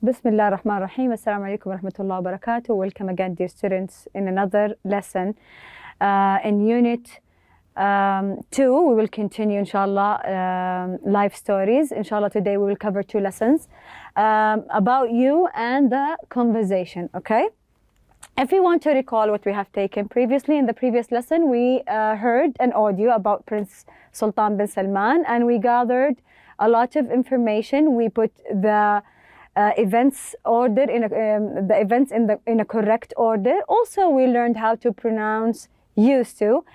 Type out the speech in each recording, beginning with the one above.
Bismillah ar-Rahman ar-Rahim. Assalamu alaikum wa rahmatullahi wa barakatuh. Welcome again, dear students, in another lesson. In Unit 2, we will continue, inshallah, life stories. Inshallah, today we will cover 2 lessons about you and the conversation, okay? If you want to recall what we have taken previously, in the previous lesson, we heard an audio about Prince Sultan bin Salman, and we gathered a lot of information. We put the events order in a correct order. Also, we learned how to pronounce used to,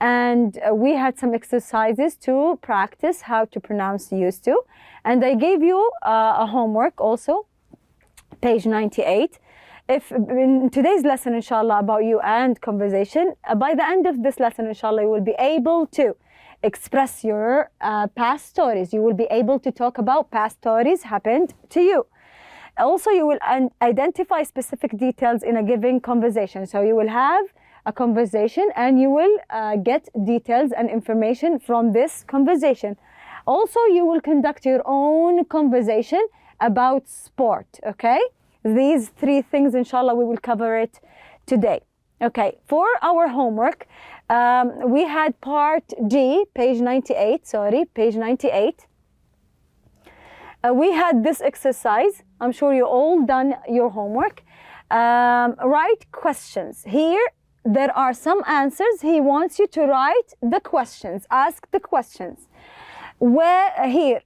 and we had some exercises to practice how to pronounce used to. And I gave you a homework also, page 98. If in today's lesson, inshallah, about you and conversation, by the end of this lesson, inshallah, you will be able to express your past stories. You will be able to talk about past stories happened to you. Also, you will identify specific details in a given conversation. So you will have a conversation and you will get details and information from this conversation. Also, you will conduct your own conversation about sport, okay? These 3 things, inshallah, we will cover it today. Okay, for our homework, we had part D, page 98, page 98. We had this exercise. I'm sure you all done your homework. Write questions. Here, there are some answers. He wants you to write the questions, ask the questions. This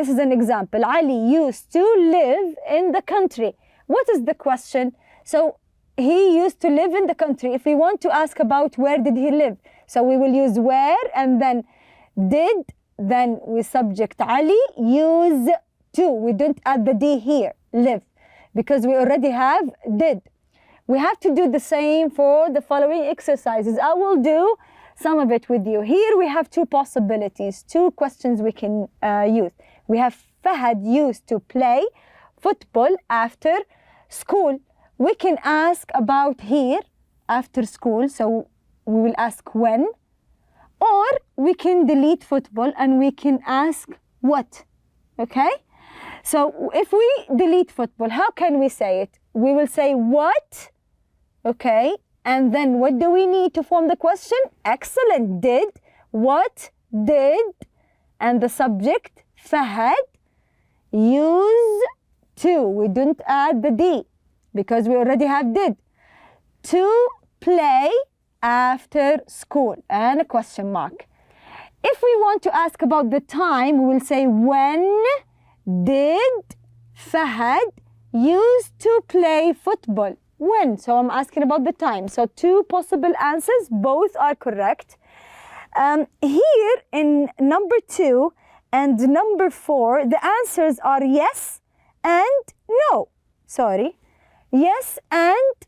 is an example. Ali used to live in the country. What is the question? So he used to live in the country. If we want to ask about where did he live, so we will use where and then did, then we subject Ali, use to. We don't add the D here, live, because we already have did. We have to do the same for the following exercises. I will do some of it with you. Here we have 2 possibilities, 2 questions we can use. We have Fahad used to play football after school. We can ask about here, after school, so we will ask when. Or we can delete football and we can ask what, okay? So if we delete football, how can we say it? We will say what, okay? And then what do we need to form the question? Excellent, did, what, did, and the subject, Fahad, use to. We don't add the D because we already have did. To play after school, and a question mark. If we want to ask about the time, we will say when did Fahad used to play football? When? So I'm asking about the time. So 2 possible answers, both are correct. Here in number 2 and number 4, the answers are yes and no. Yes and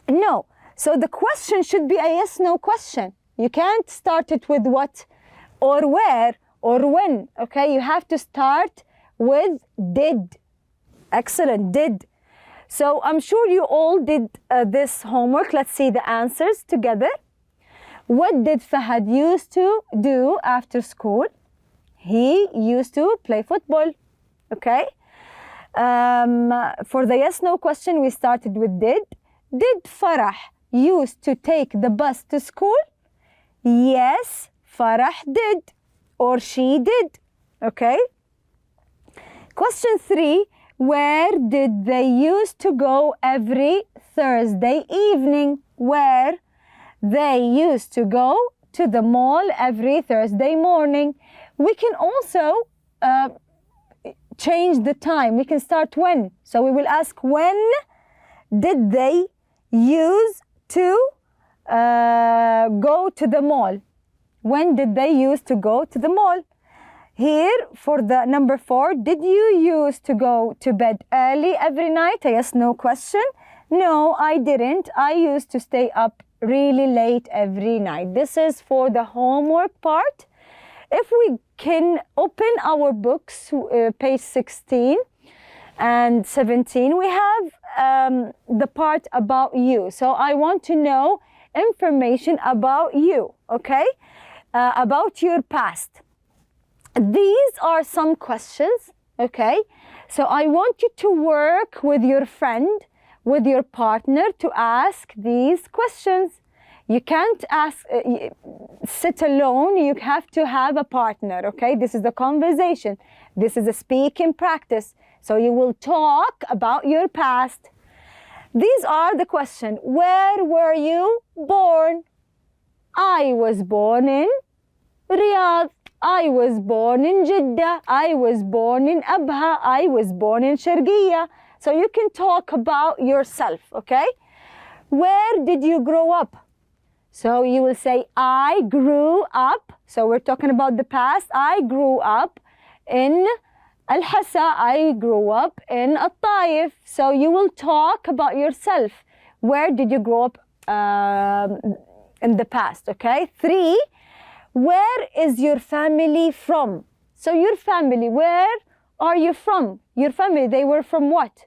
no. So the question should be a yes-no question. You can't start it with what or where or when, okay? You have to start with did. Excellent, did. So I'm sure you all did this homework. Let's see the answers together. What did Fahad used to do after school? He used to play football, okay? For the yes-no question, we started with did. Did Farah used to take the bus to school? Yes, Farah did, or she did, okay? Question 3, where did they used to go every Thursday evening? Where they used to go to the mall every Thursday morning. We can also change the time. We can start when. So we will ask when did they use to go to the mall? When did they used to go to the mall? Here for the number 4, did you used to go to bed early every night? A yes/no question. No, I didn't. I used to stay up really late every night. This is for the homework part. If we can open our books, page 16 and 17, we have the part about you. So I want to know information about you, okay? About your past. These are some questions, okay? So I want you to work with your friend, with your partner to ask these questions. You can't sit alone. You have to have a partner, okay? This is the conversation. This is a speaking practice. So you will talk about your past. These are the questions. Where were you born? I was born in Riyadh. I was born in Jeddah. I was born in Abha. I was born in Sharqiya. So you can talk about yourself, okay? Where did you grow up? So you will say, I grew up. So we're talking about the past. I grew up in الحصة. I grew up in الطائف. So you will talk about yourself. Where did you grow up in the past, okay? 3, where is your family from? So your family, where are you from? Your family, they were from what?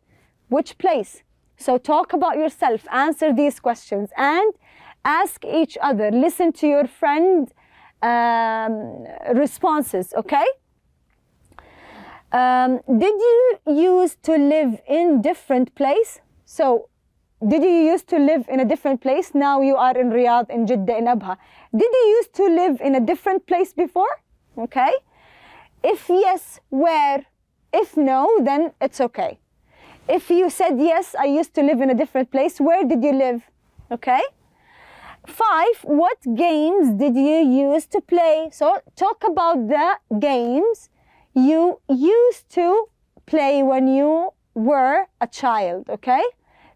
Which place? So talk about yourself, answer these questions, and ask each other. Listen to your friend responses, okay? Did you used to live in different place? So did you used to live in a different place? Now you are in Riyadh, in Jeddah, in Abha. Did you used to live in a different place before? Okay. If yes, where? If no, then it's okay. If you said yes, I used to live in a different place, where did you live? Okay. 5, what games did you used to play? So talk about the games you used to play when you were a child, okay?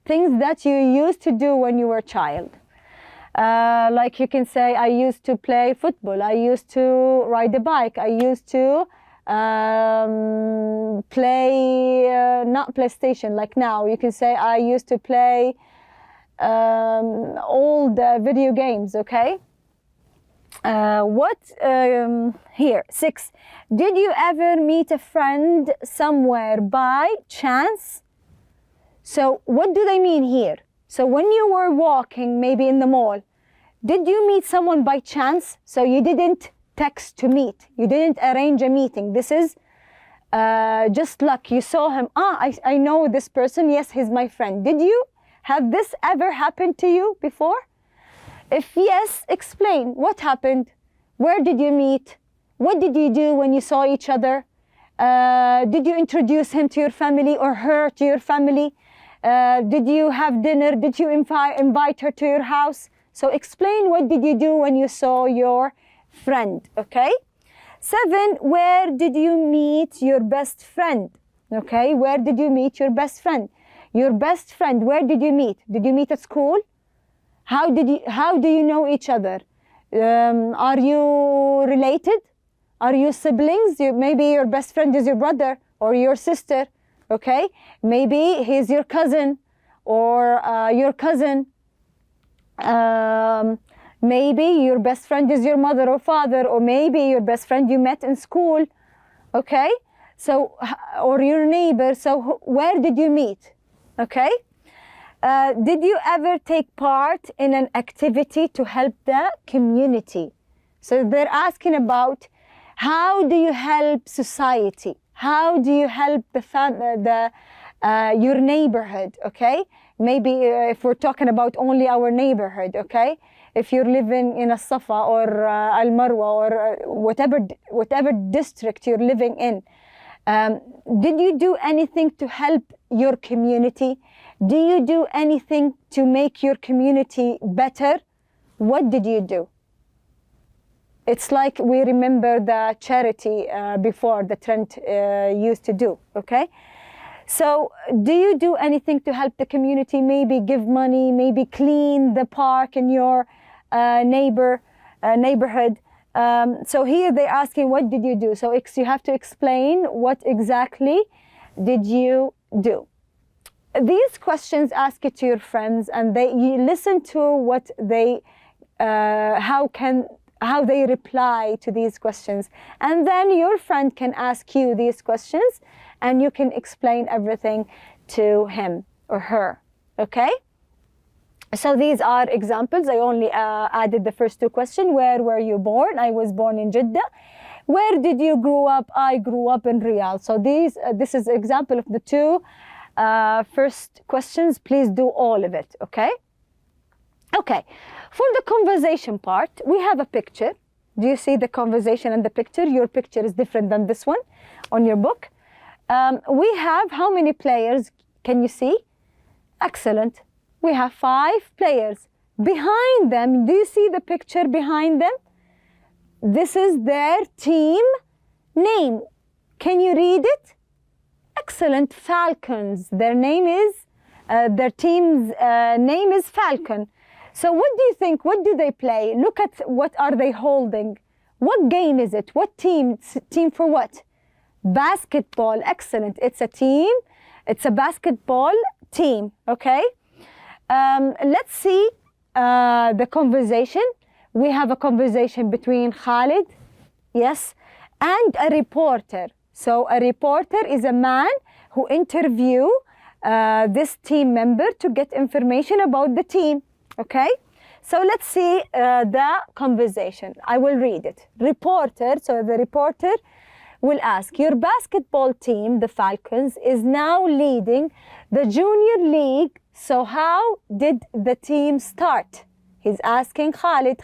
Things that you used to do when you were a child. Like you can say, I used to play football, I used to ride a bike, I used to play, not PlayStation like now. You can say, I used to play all the video games, okay? Here, 6, did you ever meet a friend somewhere by chance? So what do they mean here? So when you were walking, maybe in the mall, did you meet someone by chance? So you didn't text to meet, you didn't arrange a meeting. This is just luck. You saw him, I know this person, yes, he's my friend. Did you have this ever happened to you before? If yes, explain what happened. Where did you meet? What did you do when you saw each other? Did you introduce him to your family or her to your family? Did you have dinner? Did you invite her to your house? So explain what did you do when you saw your friend, okay? 7, where did you meet your best friend? Okay, where did you meet your best friend? Your best friend, where did you meet? Did you meet at school? How do you know each other? Are you related? Are you siblings? Maybe your best friend is your brother or your sister, okay? Maybe he's your cousin or your cousin. Maybe your best friend is your mother or father, or maybe your best friend you met in school, okay? So, or your neighbor. So where did you meet, okay? Did you ever take part in an activity to help the community? So they're asking about how do you help society? How do you help your neighborhood, okay? Maybe if we're talking about only our neighborhood, okay? If you're living in Safa or Al Marwa or whatever district you're living in, did you do anything to help your community? Do you do anything to make your community better? What did you do? It's like we remember the charity before the trend used to do, okay? So do you do anything to help the community? Maybe give money, maybe clean the park in your neighborhood. So here they're asking, what did you do? So you have to explain what exactly did you do. These questions ask it to your friends, and you listen to what they, how they reply to these questions. And then your friend can ask you these questions, and you can explain everything to him or her, okay? So these are examples. I only added the first 2 questions. Where were you born? I was born in Jeddah. Where did you grow up? I grew up in Riyadh. So this is example of the two first questions. Please do all of it, okay? Okay, for the conversation part, we have a picture. Do you see the conversation and the picture? Your picture is different than this one on your book. We have how many players? Can you see? Excellent. We have 5 players. Behind them, do you see the picture behind them? This is their team name. Can you read it? Excellent. Falcons. Their name is, their team's name is Falcon. So what do you think? What do they play? Look at what are they holding. What game is it? What team? Team for what? Basketball. Excellent. It's a team. It's a basketball team. Okay. Let's see the conversation. We have a conversation between Khalid, yes, and a reporter. So a reporter is a man who interviews this team member to get information about the team. Okay, so let's see the conversation. I will read it. Reporter, so the reporter will ask, your basketball team, the Falcons, is now leading the junior league. So how did the team start? He's asking Khalid,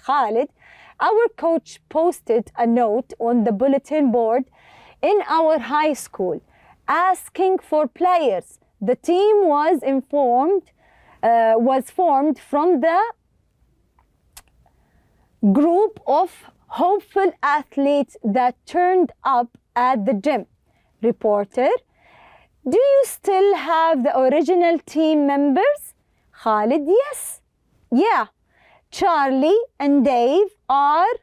our coach posted a note on the bulletin board in our high school asking for players. The team was formed from the group of hopeful athletes that turned up at the gym. Reporter, do you still have the original team members? Khalid, yes. Yeah. Charlie and Dave are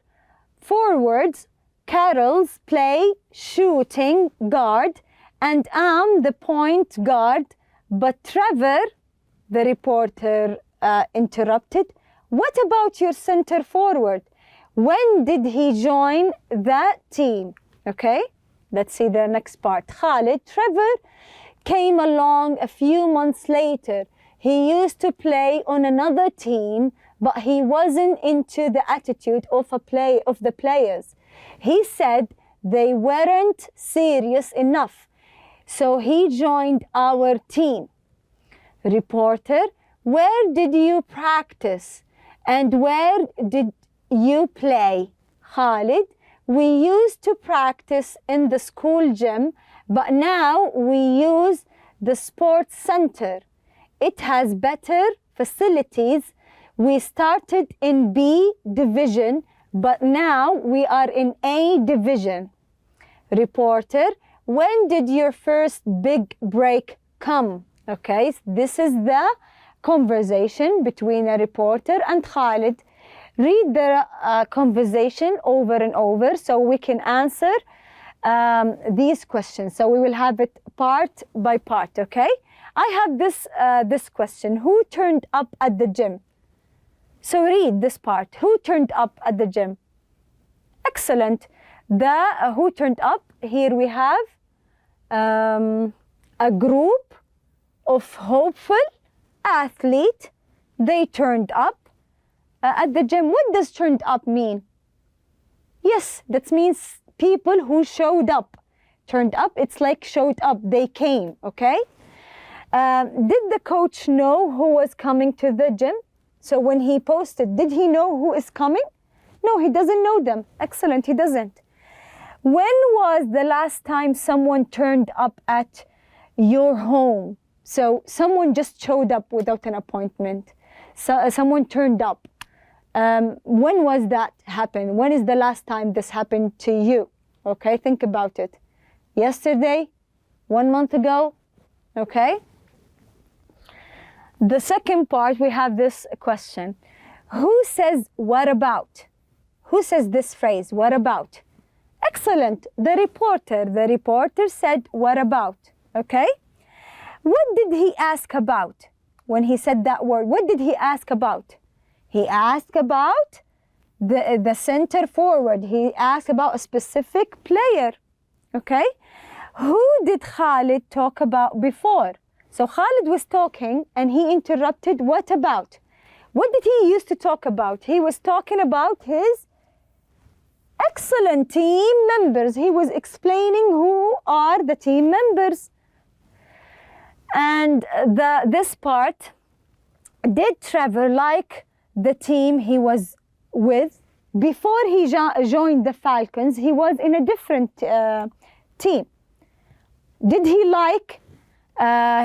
forwards. Carol's play shooting guard and I'm the point guard. But Trevor, the reporter interrupted, what about your center forward? When did he join that team? Okay, let's see the next part. Khalid, Trevor came along a few months later. He used to play on another team, but he wasn't into the attitude of the players. He said they weren't serious enough, so he joined our team. Reporter, where did you practice and where did you play? Khalid, we used to practice in the school gym, but now we use the sports center. It has better facilities. We started in B division, but now we are in A division. Reporter, when did your first big break come? Okay, this is the conversation between a reporter and Khalid. Read the conversation over and over so we can answer these questions. So we will have it part by part, okay? I have this question. Who turned up at the gym? So read this part. Who turned up at the gym? Excellent. Who turned up? Here we have a group of hopeful athletes. They turned up at the gym. What does turned up mean? Yes, that means people who showed up. Turned up, it's like showed up. They came, okay? Did the coach know who was coming to the gym? So when he posted, did he know who is coming? No, he doesn't know them. Excellent, he doesn't. When was the last time someone turned up at your home? So someone just showed up without an appointment. So someone turned up. When was that happened? When is the last time this happened to you? Okay, think about it. Yesterday? 1 month ago? Okay? The second part, we have this question. Who says what about? Who says this phrase, what about? Excellent, the reporter. The reporter said, what about? Okay? What did he ask about when he said that word? What did he ask about? He asked about the center forward. He asked about a specific player. Okay? Who did Khalid talk about before? So Khalid was talking and he interrupted, what about? What did he used to talk about? He was talking about his Excellent, team members. He was explaining who are the team members. And this part, did Trevor like the team he was with? Before he joined the Falcons, he was in a different team. Did he like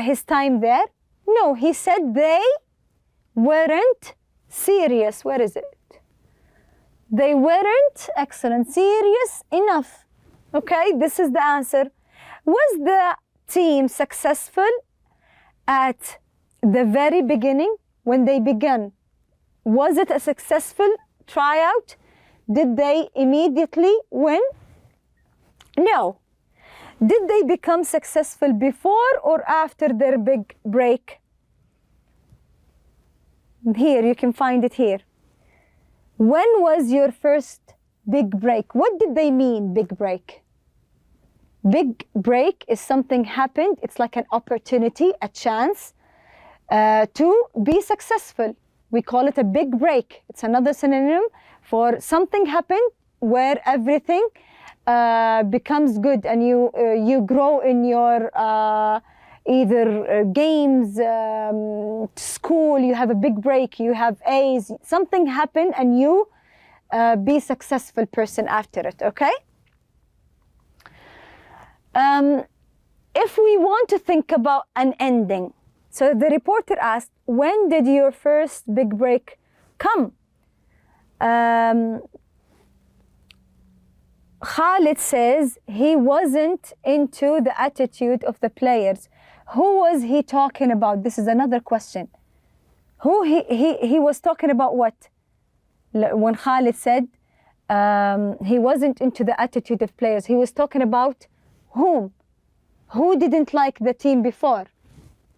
his time there? No, he said they weren't serious. Where is it? They weren't, excellent, serious enough. Okay, this is the answer. Was the team successful at the very beginning when they began? Was it a successful tryout? Did they immediately win? No. Did they become successful before or after their big break? Here, you can find it here. When was your first big break? What did they mean, big break? Big break is something happened. It's like an opportunity, a chance to be successful. We call it a big break. It's another synonym for something happened where everything becomes good and you grow in your either games, school, you have a big break, you have A's, something happened and you be successful person after it, okay? If we want to think about an ending, so the reporter asked, when did your first big break come? Khalid says he wasn't into the attitude of the players. Who was he talking about? This is another question. Who he was talking about what? When Khalid said he wasn't into the attitude of players, he was talking about whom? Who didn't like the team before?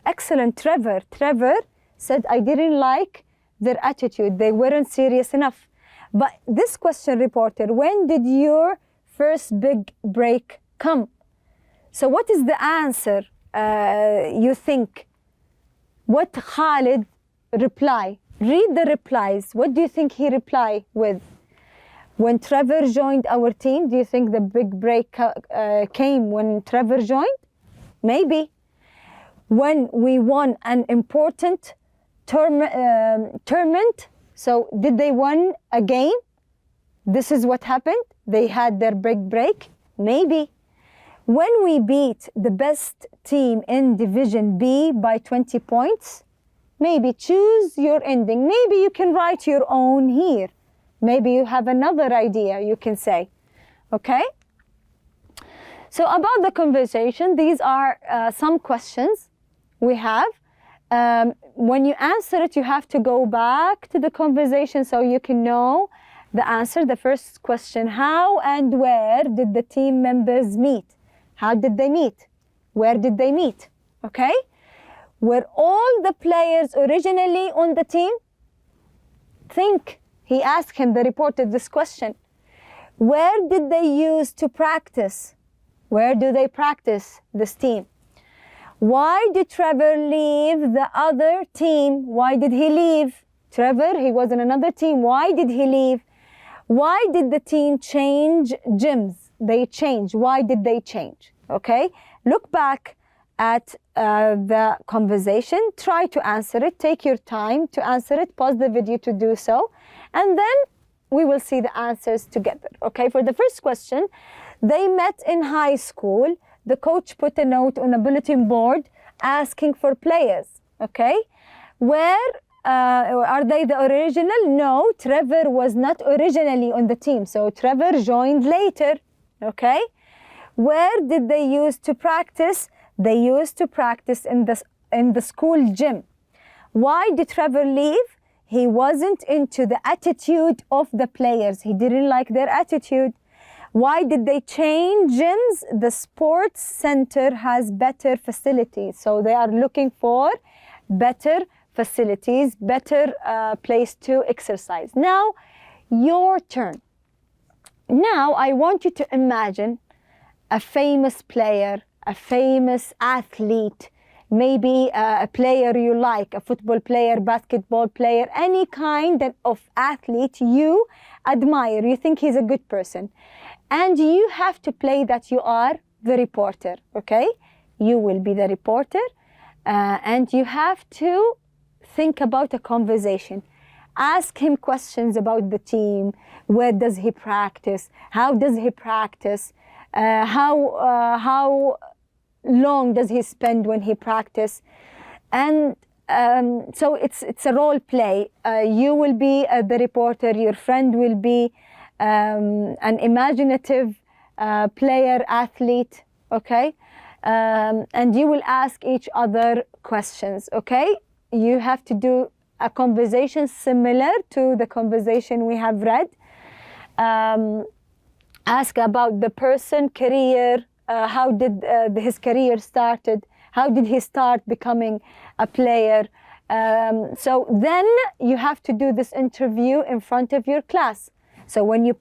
Excellent, Trevor. Trevor said, I didn't like their attitude. They weren't serious enough. But this question, reporter, when did your first big break come? So what is the answer you think? What Khalid reply? Read the replies. What do you think he replied with? When Trevor joined our team, do you think the big break came when Trevor joined? Maybe. When we won an important tournament, so did they win a game? This is what happened. They had their big break? Maybe. When we beat the best team in Division B by 20 points? Maybe. Choose your ending. Maybe you can write your own here. Maybe you have another idea you can say. Okay? So about the conversation, these are some questions we have. When you answer it, you have to go back to the conversation so you can know the answer. The first question, how and where did the team members meet? How did they meet? Where did they meet? Okay? Were all the players originally on the team? Think. He asked him, the reporter, this question. Where did they use to practice? Where do they practice, this team? Why did Trevor leave the other team? Why did he leave? Trevor, he was in another team. Why did he leave? Why did the team change gyms? They changed. Why did they change? Okay? Look back at the conversation. Try to answer it. Take your time to answer it. Pause the video to do so. And then we will see the answers together. Okay? For the first question, they met in high school. The coach put a note on a bulletin board asking for players. Okay? Where are they the original? No, Trevor was not originally on the team. So Trevor joined later. Okay? Where did they use to practice? They used to practice in the school gym. Why did Trevor leave? He wasn't into the attitude of the players. He didn't like their attitude. Why did they change gyms? The sports center has better facilities. So they are looking for better facilities, better place to exercise. Now, your turn. Now, I want you to imagine a famous player, a famous athlete, maybe a player you like, a football player, basketball player, any kind of athlete you admire, you think he's a good person. And you have to play that you are the reporter, okay? You will be the reporter, and you have to think about a conversation. Ask him questions about the team. Where does he practice? How does he practice? How long does he spend when he practice? And so it's a role play. You will be the reporter. Your friend will be an imaginative player, athlete, okay? And you will ask each other questions, okay? You have to do a conversation similar to the conversation we have read. Ask about the person, career, how did his career started, how did he start becoming a player. So then you have to do this interview in front of your class. So when you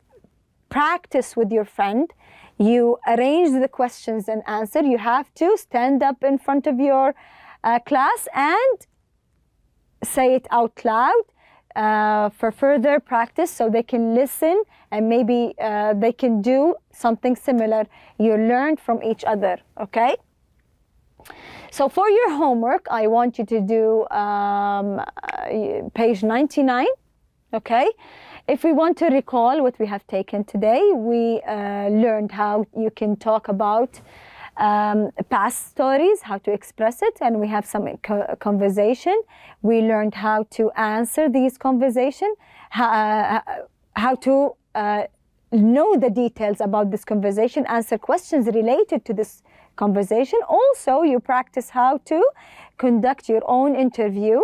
practice with your friend, you arrange the questions and answer. You have to stand up in front of your class and say it out loud for further practice, so they can listen and maybe they can do something similar. You learn from each other, okay? So for your homework, I want you to do page 99, okay? If we want to recall what we have taken today, we learned how you can talk about past stories, how to express it, and we have some conversation. We learned how to answer these conversation, how to know the details about this conversation, answer questions related to this conversation. Also, you practice how to conduct your own interview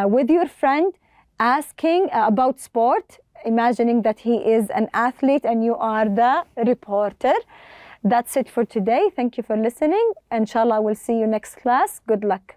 with your friend, asking about sport, imagining that he is an athlete and you are the reporter. That's it for today. Thank you for listening. Inshallah, we'll see you next class. Good luck.